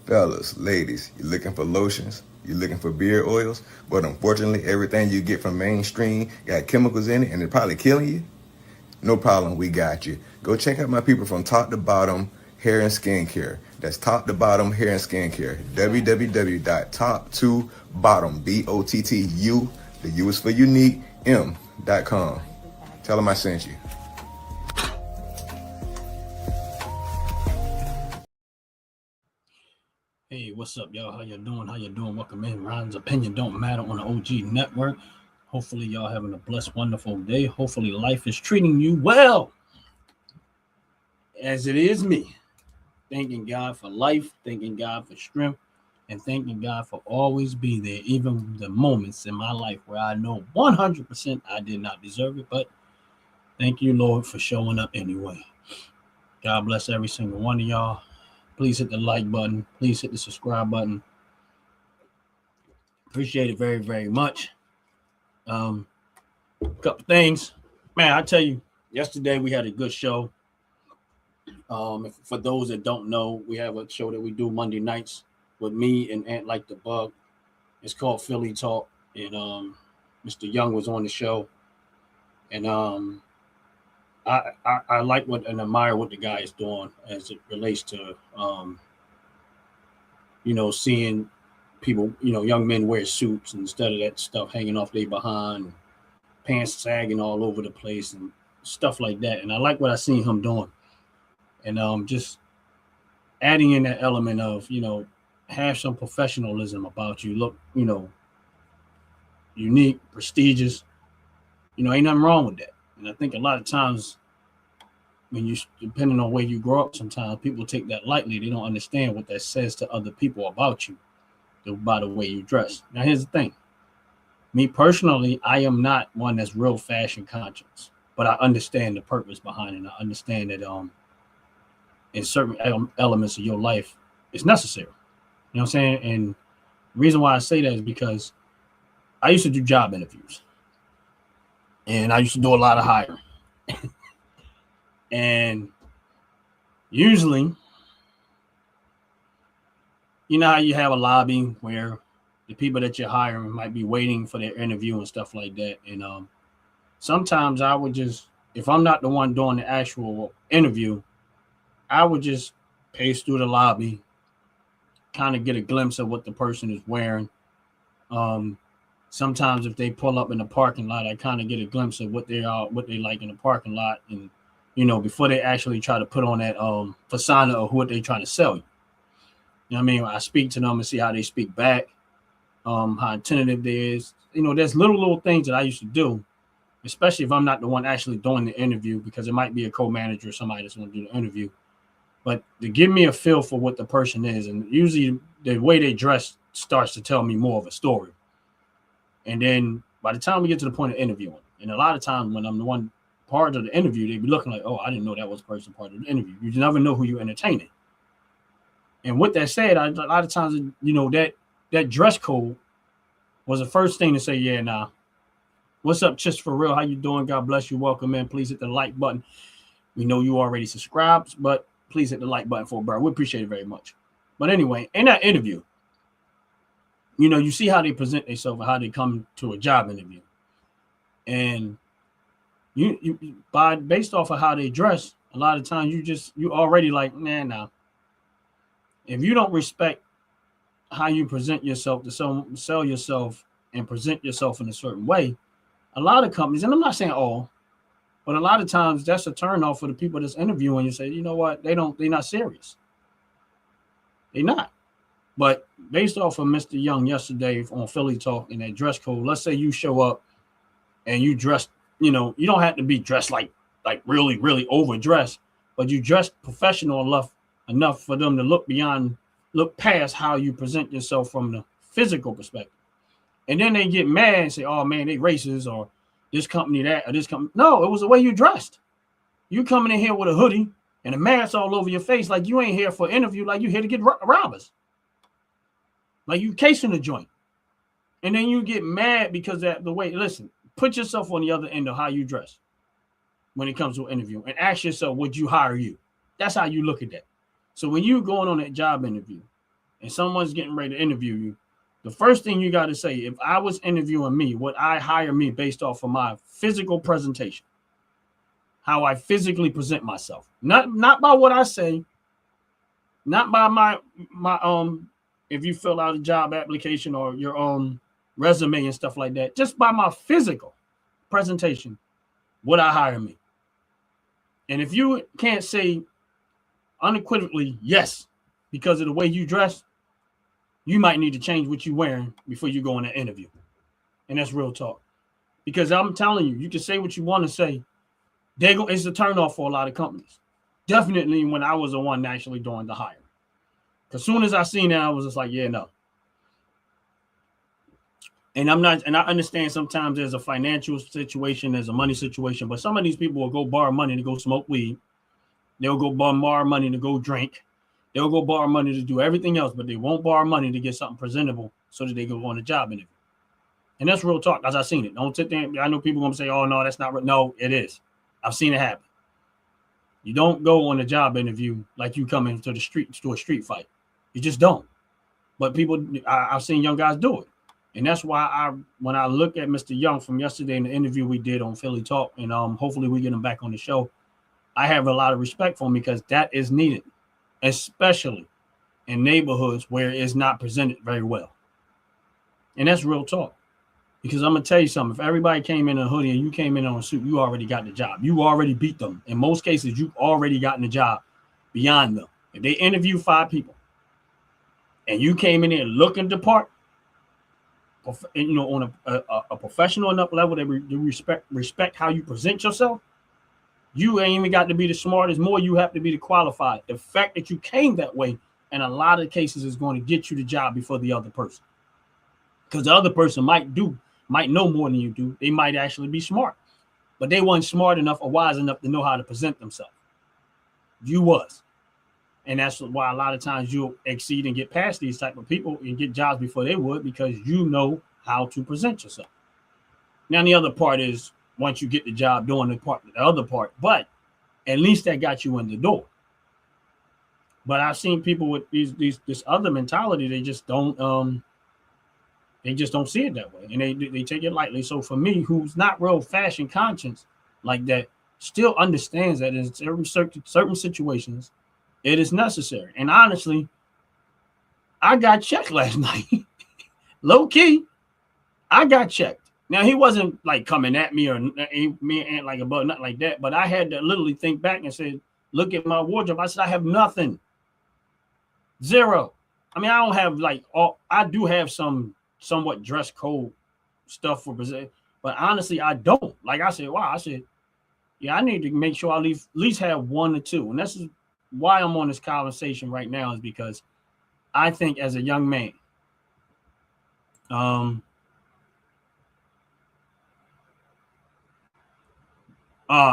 Fellas, ladies, you looking for lotions? You looking for beard oils? But unfortunately, everything you get from mainstream got chemicals in it and it's probably killing you? No problem, we got you. Go check out my people from Top to Bottom Hair and Skincare. That's Top to Bottom Hair and Skincare. www.top2bottom, BOTTU, the U is for unique, M.com. Tell them I sent you. Hey, what's up, y'all? How you doing? How you doing? Welcome in. Ryan's opinion don't matter on the OG Network. Hopefully, y'all having a blessed, wonderful day. Hopefully, life is treating you well, as it is me. Thanking God for life, thanking God for strength, and thanking God for always being there, even the moments in my life where I know 100% I did not deserve it. But thank you, Lord, for showing up anyway. God bless every single one of y'all. Please hit the like button. Please hit the subscribe button. Appreciate it very, very much. A couple things, man. I tell you, yesterday we had a good show. For those that don't know, we have a show that we do Monday nights with me and Ant Like the Bug. It's called Philly Talk, and Mr. Young was on the show, and I like what and admire what the guy is doing as it relates to seeing people, young men wear suits instead of that stuff hanging off their behind, pants sagging all over the place and stuff like that. And I like what I seen him doing, and just adding in that element of have some professionalism about you. Look, unique, prestigious. Ain't nothing wrong with that. And I think a lot of times when you, depending on where you grow up, sometimes people take that lightly. They don't understand what that says to other people about you by the way you dress. Now, here's the thing. Me personally, I am not one that's real fashion conscious, but I understand the purpose behind it. I understand that in certain elements of your life, it's necessary. You know what I'm saying? And the reason why I say that is because I used to do job interviews, and I used to do a lot of hiring. And usually, you know how you have a lobby where the people that you're hiring might be waiting for their interview and stuff like that. And sometimes I would just, if I'm not the one doing the actual interview, I would just pace through the lobby, kind of get a glimpse of what the person is wearing. Sometimes if they pull up in the parking lot, I kind of get a glimpse of what they like in the parking lot, and before they actually try to put on that persona of what they're trying to sell you. You know what I mean? I speak to them and see how they speak back, how attentive they is. There's little things that I used to do, especially if I'm not the one actually doing the interview, because it might be a co-manager or somebody that's going to do the interview. But to give me a feel for what the person is, and usually the way they dress starts to tell me more of a story. And then by the time we get to the point of interviewing, and a lot of times when I'm the one part of the interview, they be looking like, oh, I didn't know that was the person part of the interview. You never know who you're entertaining. And with that said, a lot of times, that dress code was the first thing to say, yeah, nah. What's up, just for real? How you doing? God bless you. Welcome in. Please hit the like button. We know you already subscribed, but please hit the like button for a bro. We appreciate it very much. But anyway, in that interview, you see how they present themselves and how they come to a job interview. And you based off of how they dress, a lot of times you already like, nah. If you don't respect how you present yourself to sell yourself and present yourself in a certain way, a lot of companies, and I'm not saying all, but a lot of times that's a turn off for the people that's interviewing. You say, you know what, they're not serious. They're not. But based off of Mr. Young yesterday on Philly Talk and that dress code, let's say you show up and you dress, you don't have to be dressed like really, really overdressed, but you dress professional enough for them to look past how you present yourself from the physical perspective. And then they get mad and say, oh man, they racist, or this company that, or this company. No, it was the way you dressed. You coming in here with a hoodie and a mask all over your face, like you ain't here for an interview, like you here to get robbers. Like you casing the joint. And then you get mad because of the way, listen, put yourself on the other end of how you dress when it comes to an interview and ask yourself, would you hire you? That's how you look at that. So when you're going on that job interview and someone's getting ready to interview you, the first thing you got to say, if I was interviewing me, would I hire me based off of my physical presentation, how I physically present myself, not by what I say, not by my if you fill out a job application or your resume and stuff like that, just by my physical presentation, would I hire me? And if you can't say unequivocally yes because of the way you dress, you might need to change what you're wearing before you go in an interview. And that's real talk. Because I'm telling you, you can say what you want to say. It's a turnoff for a lot of companies. Definitely when I was the one actually doing the hiring. As soon as I seen that, I was just like, yeah, no. And I understand sometimes there's a financial situation, there's a money situation, but some of these people will go borrow money to go smoke weed. They'll go borrow money to go drink. They'll go borrow money to do everything else, but they won't borrow money to get something presentable so that they go on a job interview. And that's real talk, as I've seen it. Don't sit there. I know people going to say, oh, no, that's not real. No, it is. I've seen it happen. You don't go on a job interview like you come into the street to a street fight. You just don't. But people, I've seen young guys do it. And that's why when I look at Mr. Young from yesterday in the interview we did on Philly Talk, and hopefully we get him back on the show, I have a lot of respect for him because that is needed, especially in neighborhoods where it's not presented very well. And that's real talk. Because I'm going to tell you something. If everybody came in a hoodie and you came in on a suit, you already got the job. You already beat them. In most cases, you've already gotten the job beyond them. If they interview 5 people and you came in there looking the part, on a professional enough level that respect how you present yourself, you ain't even got to be the smartest. More, you have to be the qualified. The fact that you came that way, in a lot of cases, is going to get you the job before the other person. Because the other person might know more than you do. They might actually be smart, but they weren't smart enough or wise enough to know how to present themselves. You was. And that's why a lot of times you'll exceed and get past these type of people and get jobs before they would, because you know how to present yourself. Now, the other part is once you get the job doing the other part, but at least that got you in the door. But I've seen people with this other mentality, they just don't see it that way, and they take it lightly. So for me, who's not real fashion conscious like that, still understands that in certain situations, it is necessary. And honestly, I got checked last night. Low key, I got checked. Now, he wasn't like coming at me or me and like above, nothing like that. But I had to literally think back and say, look at my wardrobe. I said, I have nothing. Zero. I mean, I don't have I do have some somewhat dress code stuff for Brazil, but honestly, I don't. Like I said, wow, yeah, I need to make sure I at least have 1 or 2. And this is why I'm on this conversation right now, is because I think as a young man, oh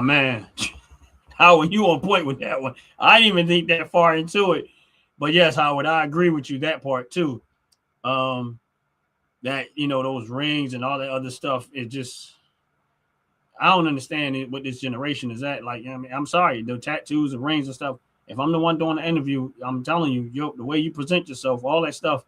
man, Howard, you on point with that one. I didn't even think that far into it, but yes, Howard, I agree with you that part too. That those rings and all that other stuff is just, I don't understand it, what this generation is at. Like, I mean, I'm sorry, the tattoos and rings and stuff. If I'm the one doing the interview, I'm telling you, the way you present yourself, all that stuff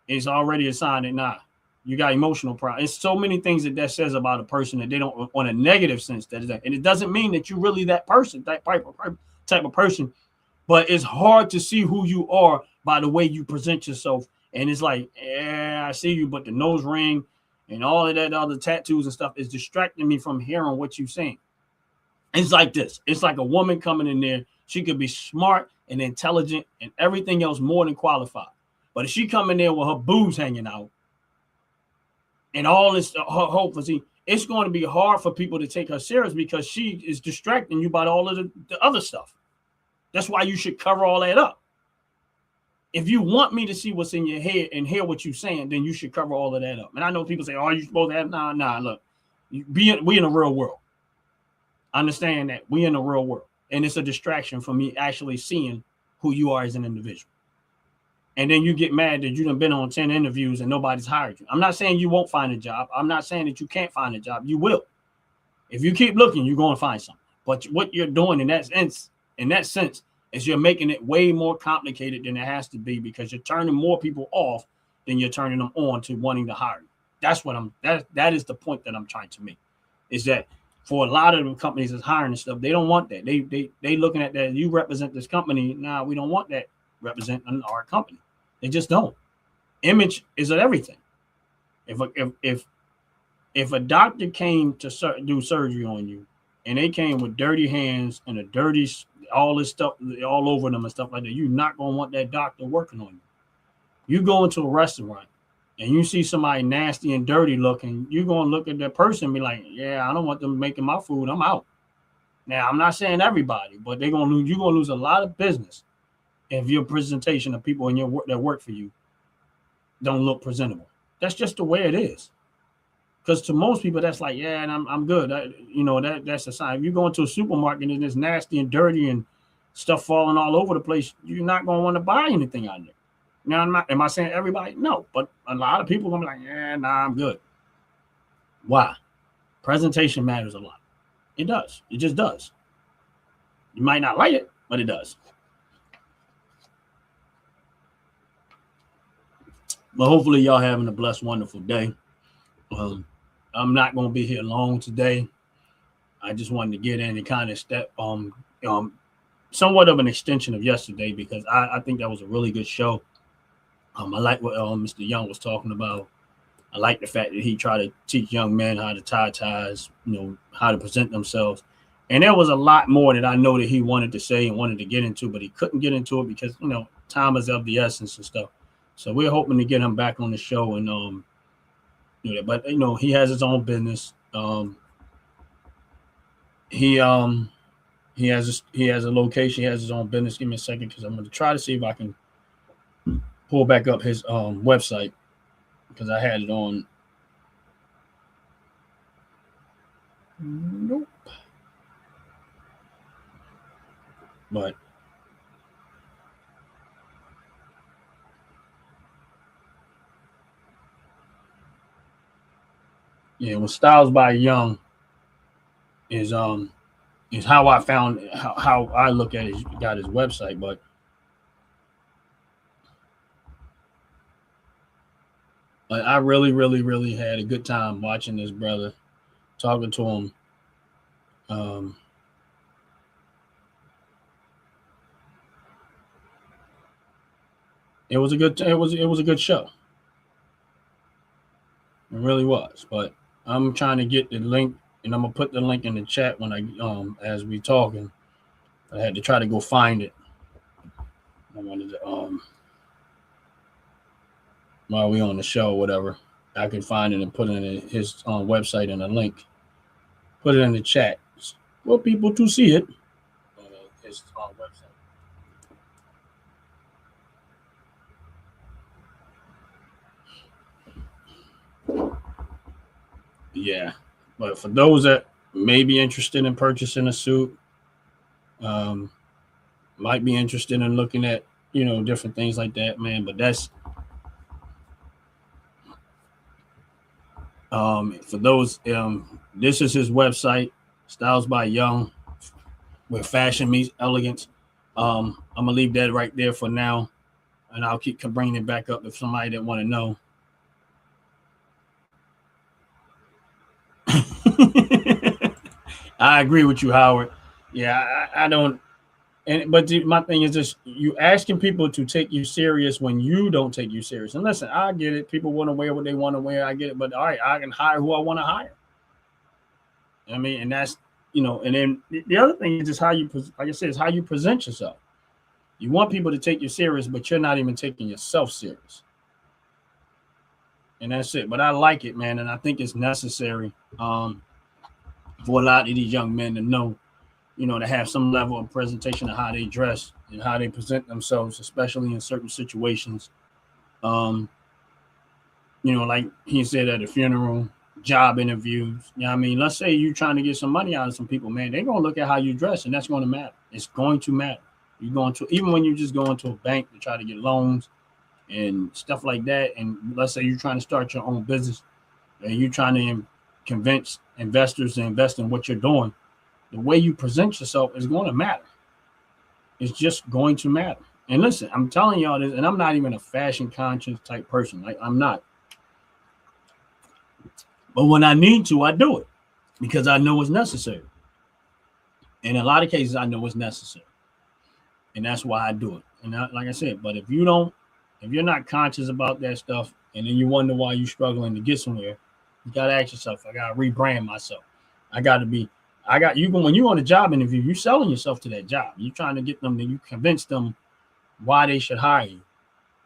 is already a sign that you got emotional problems. It's so many things that says about a person that they don't, on a negative sense, that is that. And it doesn't mean that you're really that person, that type of person, but it's hard to see who you are by the way you present yourself. And it's like, yeah, I see you, but the nose ring and all of that other tattoos and stuff is distracting me from hearing what you're saying. It's like this. It's like a woman coming in there. She could be smart and intelligent and everything else more than qualified. But if she come in there with her boobs hanging out and all this hopelessly, it's going to be hard for people to take her serious because she is distracting you by all of the other stuff. That's why you should cover all that up. If you want me to see what's in your head and hear what you're saying, then you should cover all of that up. And I know people say, oh, you're supposed to have, nah, look, we in the real world. Understand that we in the real world. And it's a distraction from me actually seeing who you are as an individual. And then you get mad that you done been on 10 interviews and nobody's hired you. I'm not saying you won't find a job. I'm not saying that you can't find a job. You will. If you keep looking, you're going to find something. But what you're doing in that sense is you're making it way more complicated than it has to be, because you're turning more people off than you're turning them on to wanting to hire you. That's what that is the point that I'm trying to make, is that for a lot of the companies that's hiring and stuff, they don't want that. They looking at that. You represent this company. Nah, we don't want that representing our company. They just don't. Image is everything. If a doctor came to do surgery on you, and they came with dirty hands and a dirty, all this stuff all over them and stuff like that, you're not going to want that doctor working on you. You go into a restaurant and you see somebody nasty and dirty looking, you're going to look at that person and be like, yeah, I don't want them making my food. I'm out. Now, I'm not saying everybody, but you're going to lose a lot of business if your presentation of people in your work that work for you don't look presentable. That's just the way it is. Because to most people, that's like, yeah, and I'm good. That's a sign. If you go into a supermarket and it's nasty and dirty and stuff falling all over the place, you're not going to want to buy anything out there. Now, am I saying everybody? No, but a lot of people are going to be like, yeah, nah, I'm good. Why? Presentation matters a lot. It does. It just does. You might not like it, but it does. But hopefully y'all having a blessed, wonderful day. I'm not going to be here long today. I just wanted to get in and kind of step somewhat of an extension of yesterday, because I think that was a really good show. I like what Mr. Young was talking about. I like the fact that he tried to teach young men how to tie ties, how to present themselves. And there was a lot more that I know that he wanted to say and wanted to get into, but he couldn't get into it because, time is of the essence and stuff. So we're hoping to get him back on the show and do that. But he has his own business. He has a location. He has his own business. Give me a second, because I'm going to try to see if I can pull back up his website, because I had it on. Nope. But yeah, well, Styles by Young is how I found how I look at it. Got his website, but I really, really, really had a good time watching this brother, talking to him. It was a good show. It really was. But I'm trying to get the link, and I'm gonna put the link in the chat when I as we talking. I had to try to go find it. I wanted to while we on the show, whatever, I could find it and put it in his website and a link. Put it in the chat for people to see it. His website. Yeah, but for those that may be interested in purchasing a suit, might be interested in looking at different things like that, man. But that's for those. This is his website, Styles by Young, where fashion meets elegance. I'm gonna leave that right there for now, and I'll keep bringing it back up if somebody that want to know. I agree with you, Howard. Yeah, I don't. But my thing is just, you asking people to take you serious when you don't take you serious. And listen, I get it. People want to wear what they want to wear. I get it. But all right, I can hire who I want to hire. I mean, and that's, and then the other thing is just how you, like I said, is how you present yourself. You want people to take you serious, but you're not even taking yourself serious. And that's it. But I like it, man. And I think it's necessary for a lot of these young men to know, to have some level of presentation of how they dress and how they present themselves, especially in certain situations. Like he said at a funeral, job interviews. I mean, let's say you're trying to get some money out of some people, man. They're going to look at how you dress, and that's going to matter. It's going to matter. You're going to, even when you just go into a bank to try to get loans and stuff like that. And let's say you're trying to start your own business and you're trying to convince investors to invest in what you're doing. The way you present yourself is going to matter. is just going to matter. And listen, I'm telling y'all this, and I'm not even a fashion conscious type person. Like, I'm not. But when I need to, I do it because I know it's necessary. In a lot of cases, I know it's necessary. And that's why I do it. And like I said, but if you're not conscious about that stuff, and then you wonder why you're struggling to get somewhere, you gotta ask yourself, I gotta rebrand myself. When you're on a job interview, you're selling yourself to that job. You're trying to get them to you convince them why they should hire you.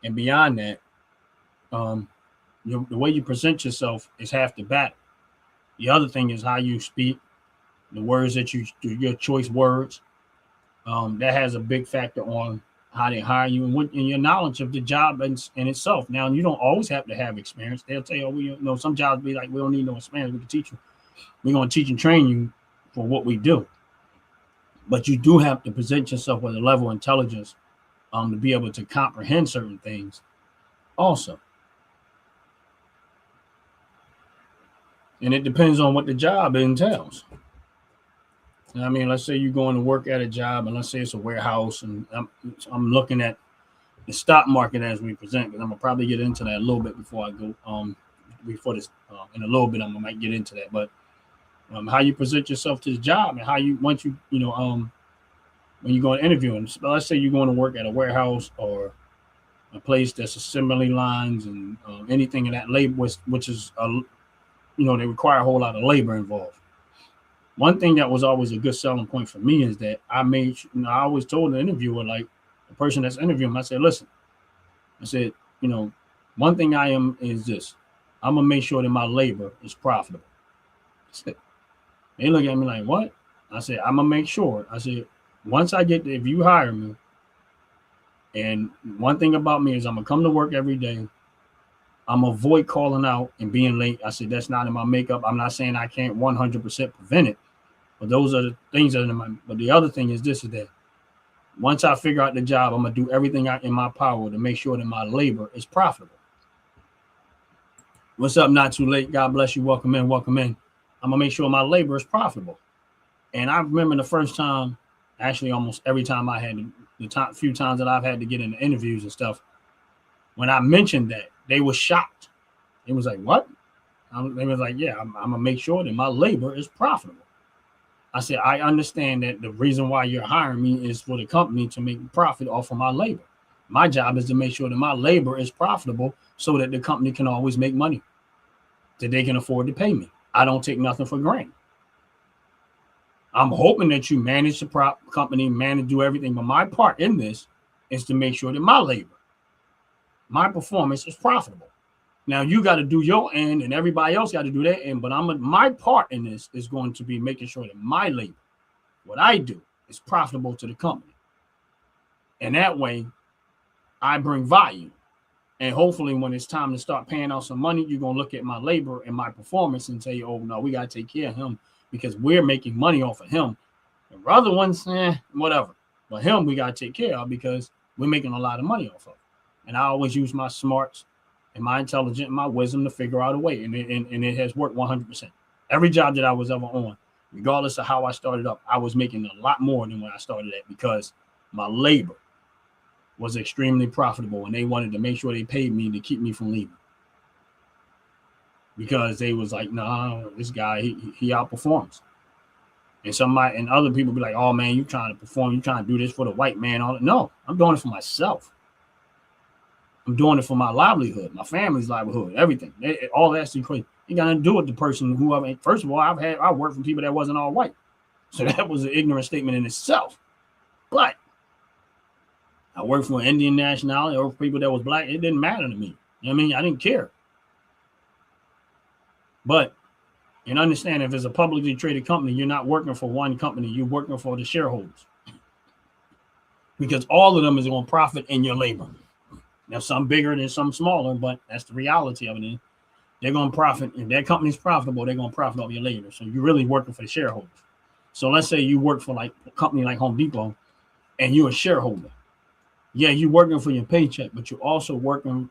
And beyond that, the way you present yourself is half the battle. The other thing is how you speak, the words that you do, your choice words. That has a big factor on how they hire you and your knowledge of the job in itself. Now, you don't always have to have experience. They'll tell you, some jobs be like, we don't need no experience. We can teach you. We're going to teach and train you for what we do. But you do have to present yourself with a level of intelligence to be able to comprehend certain things also. And it depends on what the job entails. I mean, let's say you're going to work at a job, and let's say it's a warehouse, and I'm looking at the stock market as we present, because I'm gonna probably get into that a little bit before I go. Before this, in a little bit, I might get into that. But how you present yourself to the job, and how you when you go to interview, and let's say you're going to work at a warehouse or a place that's assembly lines and anything in that labor, which is they require a whole lot of labor involved. One thing that was always a good selling point for me is that I always told the interviewer, like the person that's interviewing, I said, listen, one thing I am is this. I'm going to make sure that my labor is profitable. They look at me like, what? I said, I'm going to make sure. I said, once I get there, if you hire me, and one thing about me is I'm going to come to work every day. I'm going to avoid calling out and being late. I said, that's not in my makeup. I'm not saying I can't 100% prevent it, but those are the things that are in my, but the other thing is this, is that once I figure out the job, I'm going to do everything in my power to make sure that my labor is profitable. What's up? Not too late. God bless you. Welcome in. Welcome in. I'm going to make sure my labor is profitable. And I remember the first time, actually almost every time I had few times that I've had to get into interviews and stuff, when I mentioned that, they were shocked. It was like, what? They was like, yeah, I'm going to make sure that my labor is profitable. I said, I understand that the reason why you're hiring me is for the company to make profit off of my labor. My job is to make sure that my labor is profitable so that the company can always make money, that they can afford to pay me. I don't take nothing for granted. I'm hoping that you manage the company, do everything. But my part in this is to make sure that my labor, my performance is profitable. Now you got to do your end, and everybody else got to do their end. But my part in this is going to be making sure that my labor, what I do, is profitable to the company. And that way, I bring value. And hopefully, when it's time to start paying out some money, you're gonna look at my labor and my performance and say, "Oh no, we gotta take care of him because we're making money off of him." The other ones, whatever. But him, we gotta take care of because we're making a lot of money off of. And I always use my smarts and my intelligence and my wisdom to figure out a way. And it has worked 100%. Every job that I was ever on, regardless of how I started up, I was making a lot more than when I started at because my labor was extremely profitable. And they wanted to make sure they paid me to keep me from leaving. Because they was like, nah, this guy, he outperforms. And other people be like, oh man, you trying to perform, you trying to do this for the white man. No, I'm doing it for myself. I'm doing it for my livelihood, my family's livelihood, everything. All that's equation. You got to do with the person who first of all, I worked for people that wasn't all white. So that was an ignorant statement in itself. But I worked for an Indian nationality or people that was black. It didn't matter to me. You know what I mean? I didn't care. But and understand, if it's a publicly traded company, you're not working for one company. You're working for the shareholders. Because all of them is going to profit in your labor. Now, some bigger and some smaller, but that's the reality of it. They're going to profit. If that company's profitable, they're going to profit off your labor. So you're really working for the shareholders. So let's say you work for like a company like Home Depot and you're a shareholder. Yeah, you're working for your paycheck, but you're also working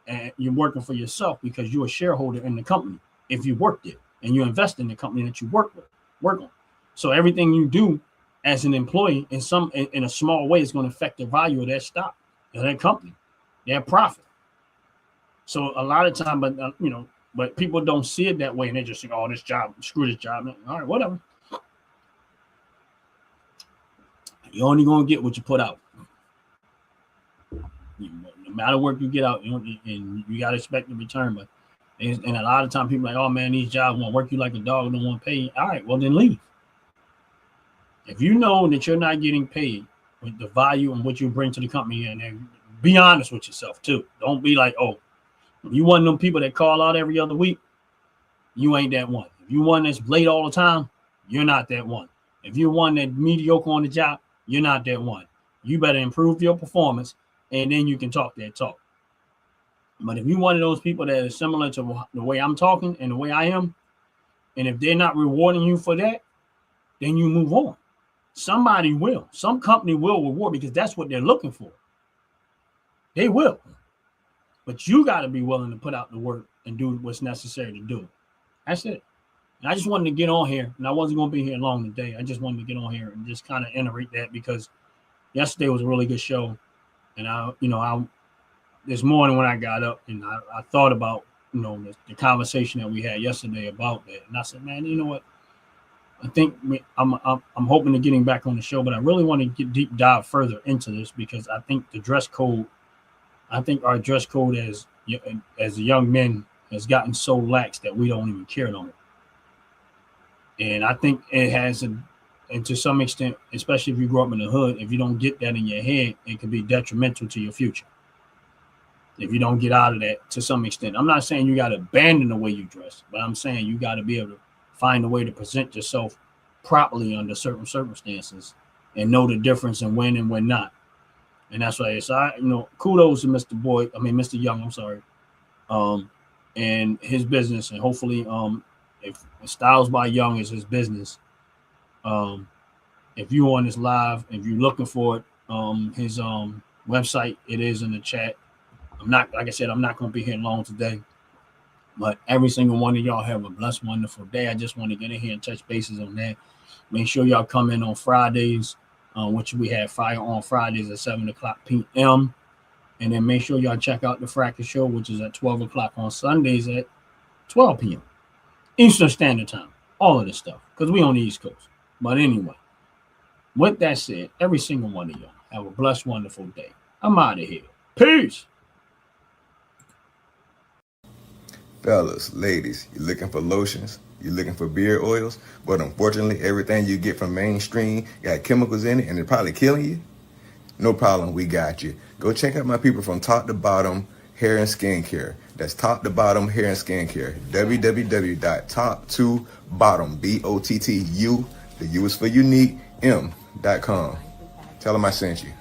for yourself because you're a shareholder in the company. If you work there and you invest in the company that you work on. So everything you do as an employee in a small way, it's going to affect the value of that stock, of that company, their profit. So a lot of time, but people don't see it that way, and they just think, "Oh, this job, screw this job." All right, whatever. You're only gonna get what you put out. No matter what you get out, and you gotta expect the return. But and a lot of times people are like, "Oh man, these jobs won't work you like a dog, don't want to pay you." All right, well then leave. If you know that you're not getting paid with the value and what you bring to the company, and then be honest with yourself too. Don't be like, "Oh, if you one of them people that call out every other week, you ain't that one. If you one that's late all the time, you're not that one. If you're one that's mediocre on the job, you're not that one. You better improve your performance, and then you can talk that talk. But if you're one of those people that is similar to the way I'm talking and the way I am, and if they're not rewarding you for that, then you move on. Somebody will. Some company will reward, because that's what they're looking for. They will. But you got to be willing to put out the work and do what's necessary to do it. That's it. And I just wanted to get on here, and I wasn't going to be here long today. I just wanted to get on here and just kind of iterate that, because yesterday was a really good show. And I this morning when I got up and I thought about, the conversation that we had yesterday about that. And I said, man, you know what? I think I'm hoping to getting back on the show, but I really want to get deep dive further into this, because I think our dress code as young men has gotten so lax that we don't even care no more. And I think it has, and to some extent, especially if you grow up in the hood, if you don't get that in your head, it can be detrimental to your future. If you don't get out of that to some extent. I'm not saying you got to abandon the way you dress, but I'm saying you got to be able to find a way to present yourself properly under certain circumstances and know the difference in when and when not. And that's why it's, kudos to Mr. Young, I'm sorry, and his business. And hopefully, if Styles by Young is his business, if you on this live, if you're looking for it, his website, it is in the chat. Like I said, I'm not going to be here long today, but every single one of y'all have a blessed, wonderful day. I just want to get in here and touch bases on that. Make sure y'all come in on Fridays, which we have Fire on Fridays at 7:00 p.m. And then make sure y'all check out the Fracas Show, which is at 12 o'clock on Sundays at 12 p.m. Eastern Standard Time. All of this stuff, because we on the East Coast. But anyway, with that said, every single one of y'all have a blessed, wonderful day. I'm out of here. Peace. Fellas, ladies, you're looking for lotions, you're looking for beard oils, but unfortunately, everything you get from mainstream got chemicals in it and they're probably killing you? No problem, we got you. Go check out my people from Top to Bottom Hair and Skincare. That's Top to Bottom Hair and Skincare. www.top2bottom, BOTTU, the U is for unique, M.com. Tell them I sent you.